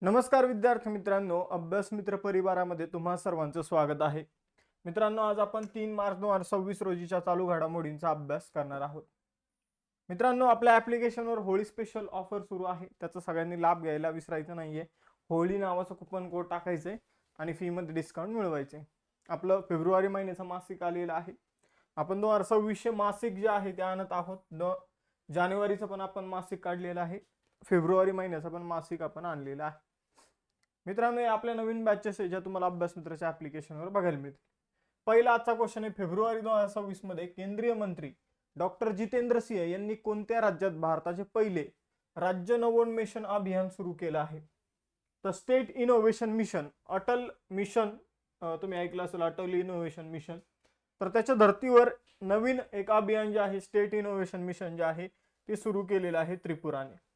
नमस्कार विद्यार्थी मित्रांनो, अभ्यास मित्र परिवारामध्ये तुम्हा सर्वांचं स्वागत आहे. मित्रांनो, आज आपण 3 मार्च 2026 रोजीच्या चालू घडामोडींचा अभ्यास करणार आहोत. मित्रांनो, आपल्या ॲप्लिकेशनवर होळी स्पेशल ऑफर सुरू आहे. त्याचा सगळ्यांनी लाभ घ्यायला विसरायचं नाहीये. होळी नावाचं कुपन कोड टाकायचे आणि फी मध्ये डिस्काउंट मिळवायचे. आपलं फेब्रुवारी महिन्याचं मासिक आलेलं आहे. आपण 2026 मासिक जे आहे ते आणत आहोत. जानेवारीचं पण आपण मासिक काढलेलं आहे. फेब्रुवारी महिन्याचं पण मासिक आपण आणलेलं आहे. मित्रांनो, आपल्या नवीन बॅचेस ज्या तुम्हाला अभ्यास मित्राच्या ॲप्लिकेशनवर बघायला मिळतील. पहिला आजचा क्वेश्चन आहे, फेब्रुवारी 2026 मध्ये केंद्रीय मंत्री डॉक्टर जितेंद्र सिंह यांनी कोणत्या राज्यात भारताचे पहिले राज्य नवोन्मेषण अभियान सुरू केलं आहे? तर state innovation mission, Atal mission, तुम्ही ऐकलं असेल अटल इनोव्हेशन मिशन. तर त्याच्या धर्तीवर नवीन एक अभियान जे आहे, स्टेट इनोव्हेशन मिशन जे आहे ते सुरू केलेलं आहे त्रिपुराने.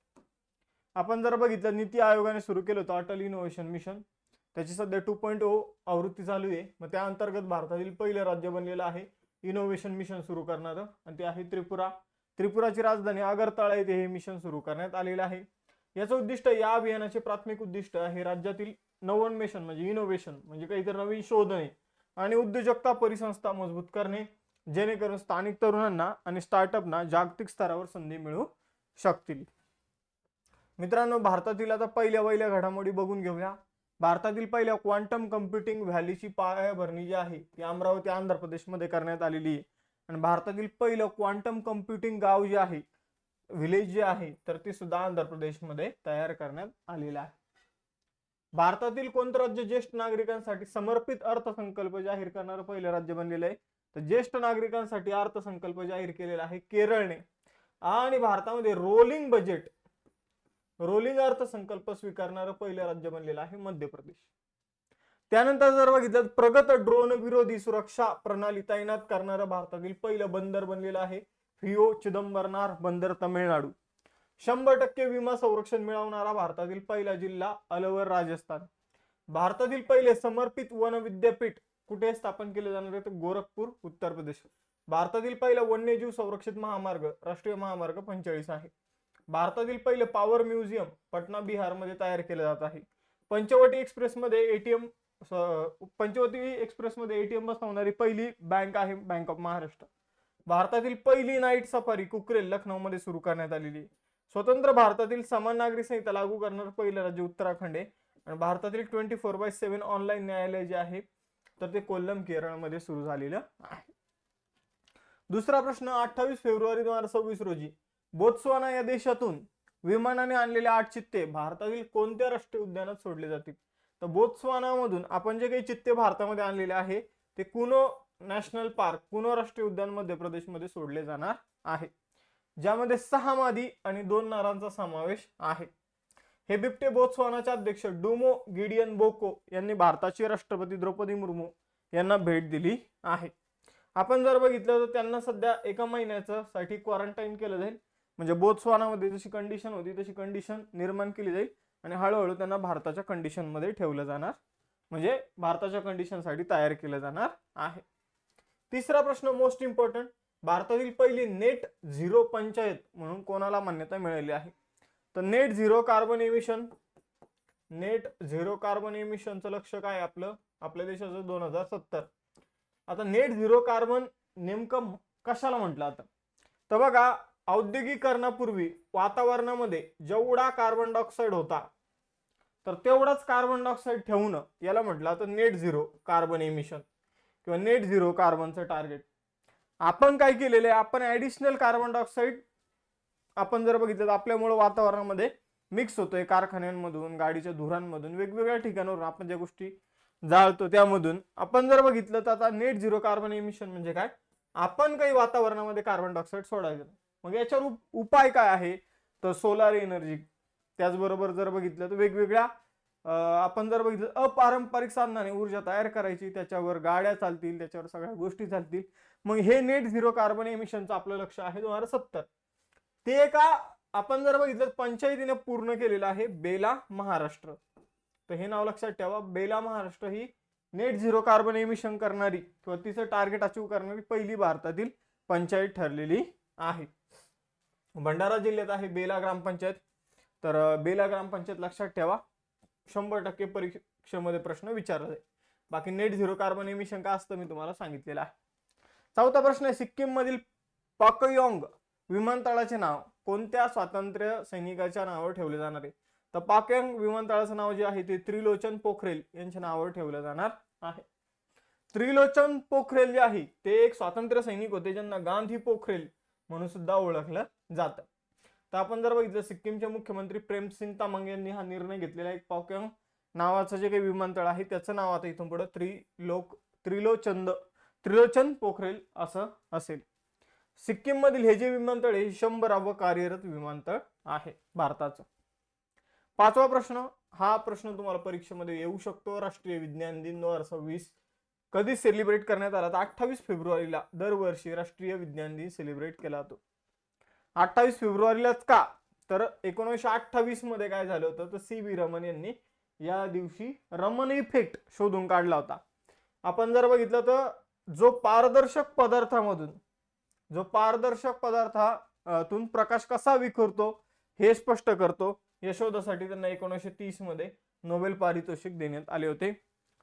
आपण जर बघितलं, नीती आयोगाने सुरू केलं होतं अटल इनोव्हेशन मिशन. त्याची सध्या 2.0 आवृत्ती चालू आहे. मग त्या अंतर्गत भारतातील पहिलं राज्य बनलेलं आहे इनोव्हेशन मिशन सुरू करणारं, आणि ते आहे त्रिपुरा. त्रिपुराची राजधानी अगरतळा येथे हे मिशन सुरू करण्यात आलेलं आहे. याचं उद्दिष्ट, या अभियानाचे प्राथमिक उद्दिष्ट आहे राज्यातील नवोन्मेषण म्हणजे इनोव्हेशन म्हणजे काहीतरी नवीन शोधणे आणि उद्योजकता परिसंस्था मजबूत करणे, जेणेकरून स्थानिक तरुणांना आणि स्टार्टअपना जागतिक स्तरावर संधी मिळू शकतील. मित्रांनो, भारतातील आता पहिल्या घडामोडी बघून घेऊया. भारतातील पहिल्या क्वांटम कम्प्युटिंग व्हॅलीची पायाभरणी जी आहे ती अमरावती आंध्र प्रदेशमध्ये करण्यात आलेली आहे. आणि भारतातील पहिलं क्वांटम कम्प्युटिंग गाव जे आहे, व्हिलेज जे आहे, तर ते सुद्धा आंध्र प्रदेशमध्ये तयार करण्यात आलेलं आहे. भारतातील कोणतं राज्य ज्येष्ठ नागरिकांसाठी समर्पित अर्थसंकल्प जाहीर करणारं पहिलं राज्य बनलेलं आहे? तर ज्येष्ठ नागरिकांसाठी अर्थसंकल्प जाहीर केलेला आहे केरळने. आणि भारतामध्ये रोलिंग अर्थसंकल्प स्वीकारणारं पहिलं राज्य बनलेलं आहे मध्य प्रदेश. त्यानंतर जर बघितलं, प्रगत ड्रोन विरोधी सुरक्षा प्रणाली तैनात करणारं भारतातील पहिलं बंदर बनलेलं आहे फिओ चिदंबरनार बंदर, तामिळनाडू. 100% विमा संरक्षण मिळवणारा भारतातील पहिला जिल्हा अलवर, राजस्थान. भारतातील पहिले समर्पित वन विद्यापीठ कुठे स्थापन केले जाणार आहे? तर गोरखपूर, उत्तर प्रदेश. भारतातील पहिला वन्यजीव संरक्षित महामार्ग राष्ट्रीय महामार्ग 45 आहे. भारतातील पहिले पॉवर म्युझियम पटना, बिहारमध्ये तयार केलं जात आहे. पंचवटी एक्सप्रेसमध्ये एटीएम बसवणारी पहिली बँक आहे बँक ऑफ महाराष्ट्र. भारतातील पहिली नाईट सफारी कुकरेल, लखनौमध्ये सुरू करण्यात आलेली आहे. स्वतंत्र भारतातील समान नागरी संहिता लागू करणारं पहिलं राज्य उत्तराखंड आहे. आणि भारतातील 24/7 ऑनलाईन न्यायालय जे आहे तर ते कोल्लम, केरळमध्ये सुरू झालेलं आहे. दुसरा प्रश्न, 28 फेब्रुवारी 2026 रोजी बोत्सवाना या देशातून विमानाने आणलेले 8 चित्ते भारतातील कोणत्या राष्ट्रीय उद्यानात सोडले जातील? तर बोत्सवानामधून आपण जे काही चित्ते भारतामध्ये आणलेले आहे ते कुनो नॅशनल पार्क, कुनो राष्ट्रीय उद्यान मध्य प्रदेशमध्ये सोडले जाणार आहे, ज्यामध्ये 6 मादी आणि 2 नरांचा समावेश आहे. हे बिबटे बोत्सवानाचे अध्यक्ष डुमो गिडियन बोको यांनी भारताचे राष्ट्रपती द्रौपदी मुर्मू यांना भेट दिली आहे. आपण जर बघितलं तर त्यांना सध्या 1 महिन्यासाठी क्वारंटाईन केलं जाईल. म्हणजे बोत्सवानामध्ये जशी कंडिशन होती तशी कंडिशन निर्माण केली जाईल आणि हळूहळू त्यांना भारताच्या कंडिशनमध्ये ठेवलं जाणार, म्हणजे भारताच्या कंडिशनसाठी तयार केलं जाणार आहे. तिसरा प्रश्न, मोस्ट इम्पॉर्टंट, भारतातील पहिली नेट झिरो पंचायत म्हणून कोणाला मान्यता मिळाली आहे? तर नेट झिरो कार्बन एमिशनचं लक्ष्य काय आपलं, आपल्या देशाचं 2070. आता नेट झिरो कार्बन नेमकं कशाला म्हटलं? आता तर बघा, औद्योगिकरणापूर्वी वातावरणामध्ये जेवढा कार्बन डायऑक्साईड होता तर तेवढाच कार्बन डायऑक्साईड ठेवणं याला म्हटलं आता नेट झिरो कार्बन एमिशन किंवा नेट झिरो कार्बनचं टार्गेट. आपण काय केलेलं आहे, आपण ऍडिशनल कार्बन डायऑक्साईड आपण जर बघितलं तर आपल्यामुळे वातावरणामध्ये मिक्स होतोय, कारखान्यांमधून, गाडीच्या धुरांमधून, वेगवेगळ्या ठिकाणावरून आपण ज्या गोष्टी जाळतो त्यामधून. आपण जर बघितलं तर आता नेट झिरो कार्बन एमिशन म्हणजे काय, आपण काही वातावरणामध्ये कार्बन डायऑक्साईड सोडायचं. मग याच्यावर उपाय काय आहे? तर सोलार एनर्जी. त्याचबरोबर जर बघितलं तर वेगवेगळ्या आपण जर बघितलं अपारंपरिक साधनाने ऊर्जा तयार करायची, त्याच्यावर गाड्या चालतील, त्याच्यावर सगळ्या गोष्टी चालतील. मग हे नेट झिरो कार्बन एमिशनचं आपलं लक्ष आहे 2070. ते एका आपण जर बघितलं पंचायतीने पूर्ण केलेलं आहे, बेला महाराष्ट्र. तर हे नाव लक्षात ठेवा, बेला महाराष्ट्र ही नेट झिरो कार्बन एमिशन करणारी किंवा तिचं टार्गेट अचीव करणारी पहिली भारतातील पंचायत ठरलेली आहे. भंडारा जिल्ह्यात आहे बेला ग्रामपंचायत. तर बेला ग्रामपंचायत लक्षात ठेवा. 100% परीक्षेमध्ये प्रश्न विचारला जाईल. बाकी नेट झिरो कार्बन एमिशन का असतं मी तुम्हाला सांगितलेलं आहे. चौथा प्रश्न आहे, सिक्कीम मधील पाकयॉंग विमानतळाचे नाव कोणत्या स्वातंत्र्य सैनिकाच्या नावावर ठेवले जाणार आहे? तर पाकयॉंग विमानतळाचं नाव जे आहे ते त्रिलोचन पोखरेल यांच्या नावावर ठेवलं जाणार आहे. त्रिलोचन पोखरेल जे आहे ते एक स्वातंत्र्य सैनिक होते ज्यांना गांधी पोखरेल म्हणून सुद्धा ओळखलं जातं. तर आपण जर बघितलं, सिक्कीमचे मुख्यमंत्री प्रेमसिंग तामांग यांनी हा निर्णय घेतलेला आहे. पाकयॉंग नावाचं जे काही विमानतळ आहे त्याचं नाव आता इथून पुढे त्रिलोचन पोखरेल असं असेल. सिक्कीम मधील हे जे विमानतळ आहे 100वे कार्यरत विमानतळ आहे भारताचं. पाचवा प्रश्न, हा प्रश्न तुम्हाला परीक्षेमध्ये येऊ शकतो. राष्ट्रीय विज्ञान दिन 2026 कधी सेलिब्रेट करण्यात आला? तर 28 फेब्रुवारीला दरवर्षी राष्ट्रीय विज्ञान दिन सेलिब्रेट केला जातो. 28 फेब्रुवारीलाच का? तर 1928 मध्ये काय झालं होतं, तर CV रमन यांनी या दिवशी रमन इफेक्ट शोधून काढला होता. आपण जर बघितलं तर जो पारदर्शक पदार्थातून प्रकाश कसा विखुरतो हे स्पष्ट करतो, या शोधासाठी त्यांना 1930 मध्ये नोबेल पारितोषिक देण्यात आले होते.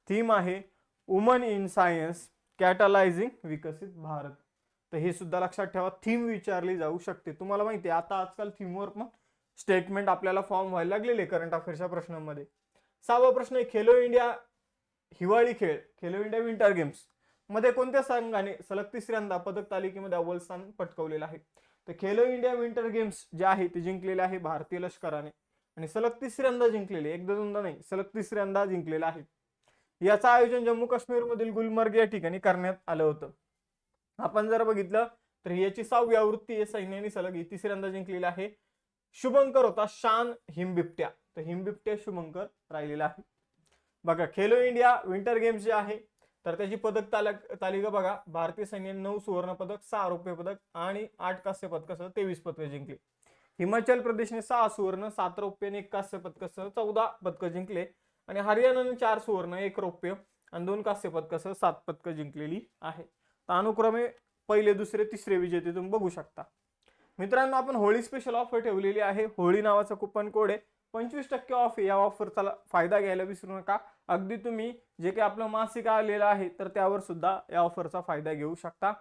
थीम आहे वुमन इन सायन्स कॅटलायझिंग विकसित भारत. तर हे सुद्धा लक्षात ठेवा, थीम विचारली जाऊ शकते. तुम्हाला माहिती आहे आता आजकाल थीमवर पण स्टेटमेंट आपल्याला फॉर्म व्हायला लागलेले करंट अफेअर्सच्या प्रश्नांमध्ये. सहावा प्रश्न आहे, खेलो इंडिया हिवाळी खेळ, खेलो इंडिया विंटर गेम्स मध्ये कोणत्या संघाने सलग तिसऱ्यांदा पदक तालिकेमध्ये अव्वल स्थान पटकावलेलं आहे? तर खेलो इंडिया विंटर गेम्स जे आहे ते जिंकलेले आहे भारतीय लष्कराने आणि सलग तिसऱ्यांदा जिंकलेले, एकदा दोनदा नाही, सलग तिसऱ्यांदा जिंकलेलं आहे. याचं आयोजन जम्मू काश्मीर मधील गुलमर्ग या ठिकाणी करण्यात आलं होतं. आपण जर बघितलं तर याची 6वी आवृत्ती आहे, सैन्याने सलग तिसऱ्यांदा जिंकलेली आहे. शुभंकर होता शान हिमबिबट्या, तर हिमबिबट्या शुभंकर राहिलेला आहे. बघा खेलो इंडिया विंटर गेम्स जे आहे तर त्याची पदक तालिका बघा, भारतीय सैन्याने 9 सुवर्ण पदक, 6 रौप्य पदक आणि 8 कांस्य पदकासह 23 पदकं जिंकली. हिमाचल प्रदेशने 6 सुवर्ण, 7 रौप्य आणि 1 कांस्य पदकासह 14 पदकं जिंकले आणि हरियाणाने 4 सुवर्ण, 1 रौप्य आणि 2 कांस्य पदकासह 7 पदकं जिंकलेली आहे. तर अनुक्रमे पहिले, दुसरे, तिसरे विजेते तुम्ही बघू शकता. मित्रांनो, आपण होळी स्पेशल ऑफर ठेवलेली आहे. होळी नावाचा कुपन कोड आहे, 25% ऑफ. या ऑफरचा फायदा घ्यायला विसरू नका. अगदी तुम्ही जे काही आपलं मासिक आलेलं आहे तर त्यावर सुद्धा या ऑफरचा फायदा घेऊ शकता.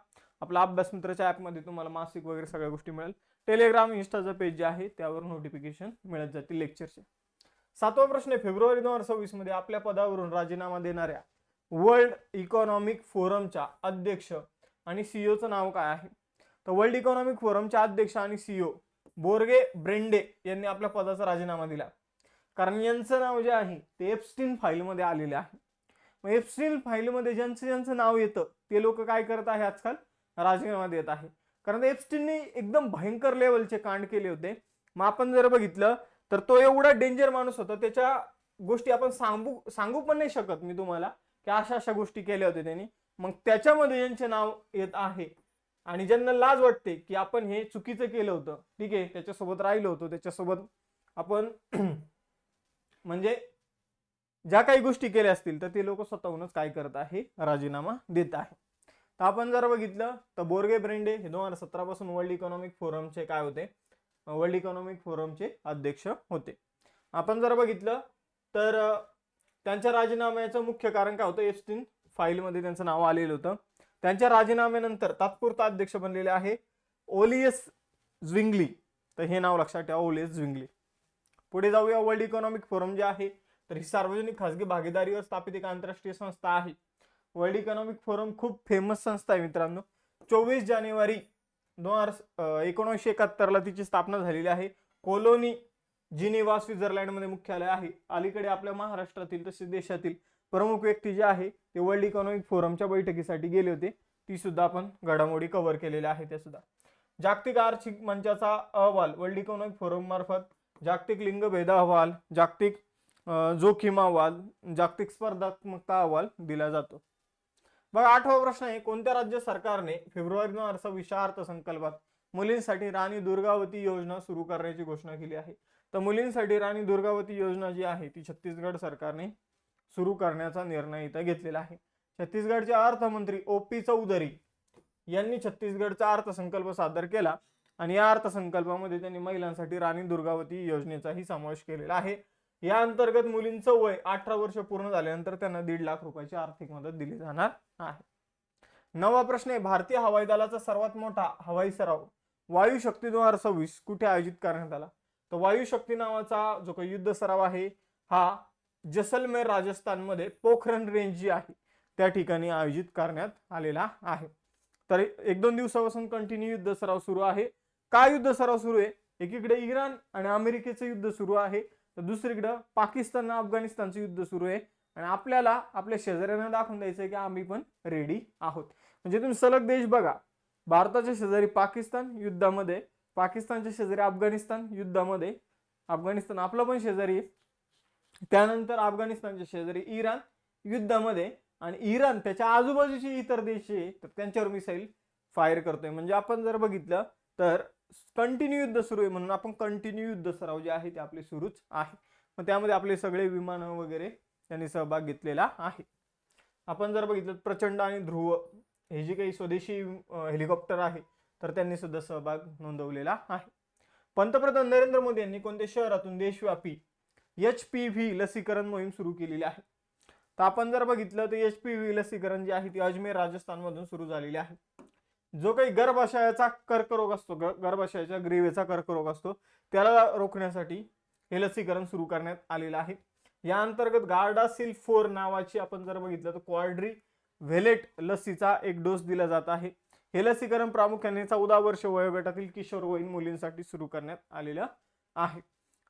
आपला अभ्यास मित्राच्या ऍपमध्ये तुम्हाला मासिक वगैरे सगळ्या गोष्टी मिळेल. टेलिग्राम, इंस्टाचं पेज जे आहे त्यावर नोटिफिकेशन मिळत जातील लेक्चरचे. सातवा प्रश्न आहे, फेब्रुवारी 2026 मध्ये आपल्या पदावरून राजीनामा देणाऱ्या वर्ल्ड इकॉनॉमिक फोरमच्या अध्यक्ष आणि सीईओचं नाव काय आहे? तर वर्ल्ड इकॉनॉमिक फोरमच्या अध्यक्ष आणि सीईओ बोर्गे ब्रेंडे यांनी आपल्या पदाचा राजीनामा दिला, कारण यांचं नाव जे आहे ते एप्स्टीन फाईलमध्ये आलेले आहे. मग एप्स्टीन फाईलमध्ये ज्यांचं नाव येतं ते लोक काय करत आहे आजकाल? राजीनामा देत आहे, कारण एप्स्टीनने एकदम भयंकर लेवलचे कांड केले होते. मग आपण जर बघितलं तर तो एवढा डेंजर माणूस होता, त्याच्या गोष्टी आपण सांगू पण नाही शकत मी तुम्हाला की अशा गोष्टी केल्या होत्या त्यांनी. मग त्याच्यामध्ये यांचे नाव येत आहे आणि ज्यांना लाज वाटते की आपण हे चुकीचं केलं होतं, ठीक आहे, त्याच्यासोबत राहिलो होतो, त्याच्यासोबत आपण म्हणजे ज्या काही गोष्टी केल्या असतील तर ते लोक स्वतःहूनच काय करत आहे? राजीनामा देत आहे. तर आपण जर बघितलं तर बोर्गे ब्रेंडे हे 2017 पासून वर्ल्ड इकॉनॉमिक फोरमचे काय होते? वर्ल्ड इकॉनॉमिक फोरमचे अध्यक्ष होते. आपण जर बघितलं तर त्यांच्या राजीनाम्याचं मुख्य कारण काय होतं? एप्स्टीन फाईलमध्ये त्यांचं नाव आलेलं होतं. त्यांच्या राजीनाम्यानंतर तात्पुरता अध्यक्ष बनलेले आहे ओलियस झ्विंगली. तर हे नाव लक्षात ठेवा, ओलियस झ्विंगली. पुढे जाऊया. वर्ल्ड इकॉनॉमिक फोरम जे आहे तर ही सार्वजनिक खासगी भागीदारीवर स्थापित एक आंतरराष्ट्रीय संस्था आहे. वर्ल्ड इकॉनॉमिक फोरम खूप फेमस संस्था आहे मित्रांनो. 24 जानेवारी 1971 ला तिची स्थापना झालेली आहे. कोलोनी जिनिव्हा स्वित्झर्लंडमध्ये मुख्यालय आहे. अलीकडे आपल्या महाराष्ट्रातील तसेच देशातील प्रमुख व्यक्ती जे आहे ते वर्ल्ड इकॉनॉमिक फोरमच्या बैठकीसाठी गेले होते. ती सुद्धा आपण घडामोडी कव्हर केलेल्या आहे. त्या सुद्धा जागतिक आर्थिक मंचाचा अहवाल वर्ल्ड इकॉनॉमिक फोरम मार्फत, जागतिक लिंगभेद अहवाल, जागतिक जोखीम अहवाल, जागतिक स्पर्धात्मकता अहवाल दिला जातो. बघा, आठवा प्रश्न आहे, कोणत्या राज्य सरकारने फेब्रुवारी 2026 अर्थसंकल्पात मुलींसाठी राणी दुर्गावती योजना सुरू करण्याची घोषणा केली आहे? तर मुलींसाठी राणी दुर्गावती योजना जी आहे ती छत्तीसगड सरकारने सुरू करण्याचा निर्णय इथं घेतलेला आहे. छत्तीसगडचे अर्थमंत्री OP चौधरी यांनी छत्तीसगडचा अर्थसंकल्प सादर केला आणि या अर्थसंकल्पामध्ये त्यांनी महिलांसाठी राणी दुर्गावती योजनेचाही समावेश केलेला आहे. या अंतर्गत मुलींचं वय 18 वर्ष पूर्ण झाल्यानंतर त्यांना 1.5 लाख रुपयाची आर्थिक मदत दिली जाणार आहे. 9वा प्रश्न आहे, भारतीय हवाई दलाचा सर्वात मोठा हवाई सराव वायू शक्ती 2026 कुठे आयोजित करण्यात आला? तर वायू शक्ती नावाचा जो काही युद्ध सराव आहे हा जैसलमेर राजस्थानमध्ये पोखरण रेंज जी आहे त्या ठिकाणी आयोजित करण्यात आलेला आहे. तर 1-2 दिवसापासून कंटिन्यू युद्ध सराव सुरू आहे. काय युद्ध सराव सुरू आहे? एकीकडे इराण आणि अमेरिकेचं युद्ध सुरू आहे, तर दुसरीकडे पाकिस्तान आणि अफगाणिस्तानचं युद्ध सुरू आहे आणि आपल्याला आपल्या शेजाऱ्यांना दाखवून द्यायचं आहे की आम्ही पण रेडी आहोत. म्हणजे तुम्ही सलग देश बघा, भारताच्या शेजारी पाकिस्तान युद्धामध्ये, पाकिस्तानच्या शेजारी अफगाणिस्तान युद्धामध्ये, अफगाणिस्तान आपला पण शेजारी आहे, त्यानंतर अफगाणिस्तानच्या शेजारी इराण युद्धामध्ये आणि इराण त्याच्या आजूबाजूचे इतर देश आहे तर त्यांच्यावर मिसाईल फायर करतोय. म्हणजे आपण जर बघितलं तर कंटिन्यू युद्ध सुरू आहे, म्हणून आपण कंटिन्यू युद्ध सराव जे आहे ते आपले सुरूच आहे. मग त्यामध्ये आपले सगळे विमानं वगैरे त्यांनी सहभाग घेतलेला आहे. आपण जर बघितलं प्रचंड आणि ध्रुव हे जे काही स्वदेशी हेलिकॉप्टर आहे तर त्यांनी सुद्धा सहभाग नोंदवलेला आहे. पंतप्रधान नरेंद्र मोदी यांनी कोणत्या शहरातून देशव्यापी HPV लसीकरण मोहीम सुरू केलेली आहे? तर आपण जर बघितलं तर HPV लसीकरण जे आहे ती अजमेर राजस्थान मधून सुरू झालेली आहे. जो काही गर्भाशयाचा कर्करोग असतो, गर्भाशयाच्या ग्रीवेचा कर्करोग असतो, त्याला रोखण्यासाठी हे लसीकरण सुरू करण्यात आलेलं आहे. या अंतर्गत गार्डासिल 4 नावाची आपण जर बघितलं तर क्वाड्री व्हेलेट लसीचा एक डोस दिला जात आहे. हे लसीकरण प्रामुख्याने 14 वर्ष वयोगटातील किशोरवयीन मुलींसाठी सुरू करण्यात आलेलं आहे.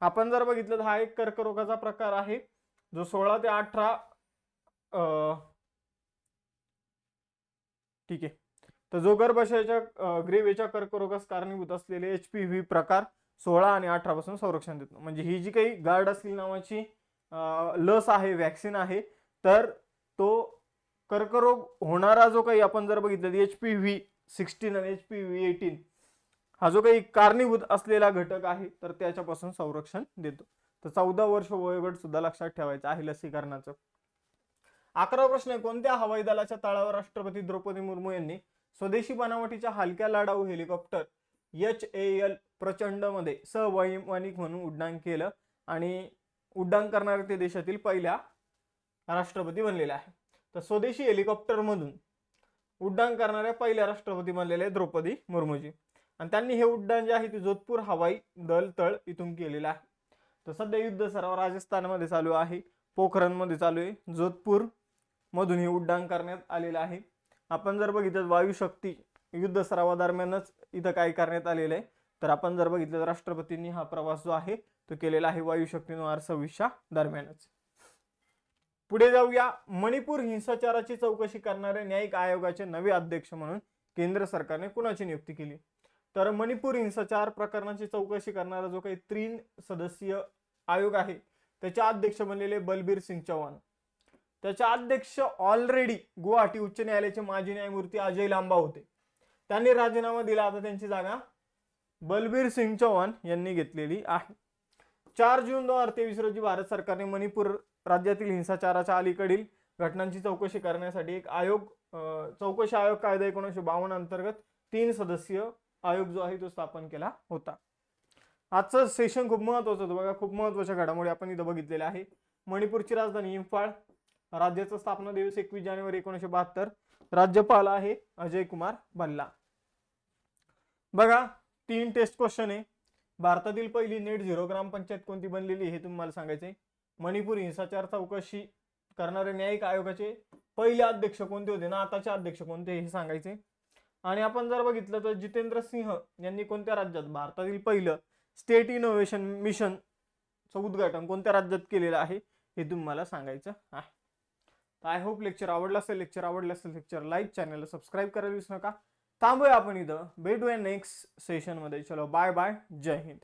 आपण जर बघितलं तर हा एक कर्करोगाचा प्रकार आहे जो 16 ते 18 ठीक आहे. तर जो गर्भाशयाच्या ग्रीवेच्या कर्करोगास कारणीभूत असलेले HPV प्रकार 16 आणि 18 पासून संरक्षण देतो. म्हणजे ही जी काही गार्डासिल नावाची लस आहे, वॅक्सिन आहे, तर तो कर्करोग होणारा जो काही आपण जर बघितलं HPV16 आणि HPV18 हा जो काही कारणीभूत असलेला घटक आहे तर त्याच्यापासून संरक्षण देतो. तर 14 वर्ष वयोगट सुद्धा लक्षात ठेवायचं आहे लसीकरणाचं. 11वा प्रश्न आहे, कोणत्या हवाई दलाच्या तळावर राष्ट्रपती द्रौपदी मुर्मू यांनी स्वदेशी बनावटीच्या हलक्या लढाऊ हेलिकॉप्टर HAL प्रचंड मध्ये सहवैमानिक म्हणून उड्डाण केलं आणि उड्डाण करणारे ते देशातील पहिल्या राष्ट्रपती बनलेले आहे. तर स्वदेशी हेलिकॉप्टर मधून उड्डाण करणाऱ्या पहिल्या राष्ट्रपती बनलेले द्रौपदी मुर्मूजी आणि त्यांनी हे उड्डाण जे आहे ते जोधपूर हवाई दल तळ इथून केलेलं आहे. तर सध्या युद्ध सराव राजस्थानमध्ये चालू आहे, पोखरण मध्ये चालू आहे, जोधपूर मधून हे उड्डाण करण्यात आलेलं आहे. आपण जर बघितलं वायू शक्ती युद्ध सरावादरम्यानच इथं काय करण्यात आलेलं आहे, तर आपण जर बघितलं राष्ट्रपतींनी हा प्रवास जो आहे तो केलेला आहे वायू शक्ती 2026 दरम्यानच. पुढे जाऊया. मणिपूर हिंसाचाराची चौकशी करणाऱ्या न्यायिक आयोगाचे नवे अध्यक्ष म्हणून केंद्र सरकारने कुणाची नियुक्ती केली? तर मणिपूर हिंसाचार प्रकरणाची चौकशी करणारा जो काही 3 सदस्यीय आयोग आहे त्याचे अध्यक्ष बनलेले बलबीर सिंग चौहान. त्याचे अध्यक्ष ऑलरेडी गुवाहाटी उच्च न्यायालयाचे माजी न्यायमूर्ती अजय लांबा होते, त्यांनी राजीनामा दिला, आता त्यांची जागा बलबीर सिंग चौहान यांनी घेतलेली आहे. 4 जून 2023 रोजी भारत सरकारने मणिपूर राज्यातील हिंसाचाराच्या अलीकडील घटनांची चौकशी करण्यासाठी एक आयोग चौकशी आयोग कायदा 1952 अंतर्गत 3 सदस्यीय आयोग जो आहे तो स्थापन केला होता. आजचं सेशन खूप महत्त्वाचं होतं बघा, खूप महत्त्वाच्या घडामोडी आपण इथं बघितलेल्या आहे. मणिपूरची राजधानी इम्फाळ, राज्याचा स्थापना दिवस 21 जानेवारी 1972, राज्यपाल आहे अजय कुमार भल्ला. बघा 3 टेस्ट क्वेश्चन आहे. भारतातील पहिली नेट झिरो ग्रामपंचायत कोणती बनलेली हे तुम्हाला सांगायचंय. मणिपूर हिंसाचार चौकशी करणारे न्यायिक आयोगाचे पहिले अध्यक्ष कोणते होते ना आताचे अध्यक्ष कोणते हे सांगायचे. आणि आपण जर बघितलं तर जितेंद्र सिंह यांनी कोणत्या राज्यात भारतातील पहिलं स्टेट इनोव्हेशन मिशनचं उद्घाटन कोणत्या राज्यात केलेलं आहे हे तुम्हाला सांगायचं आहे. आय होप लेक्चर आवडलं असेल. लेक्चर आवडलं असेल लेक्चर लाईक, चॅनलला सबस्क्राईब करायला विसरू नका. थांबूया आपण इथं, भेटूया नेक्स्ट सेशन मध्ये. चलो बाय बाय, जय हिंद.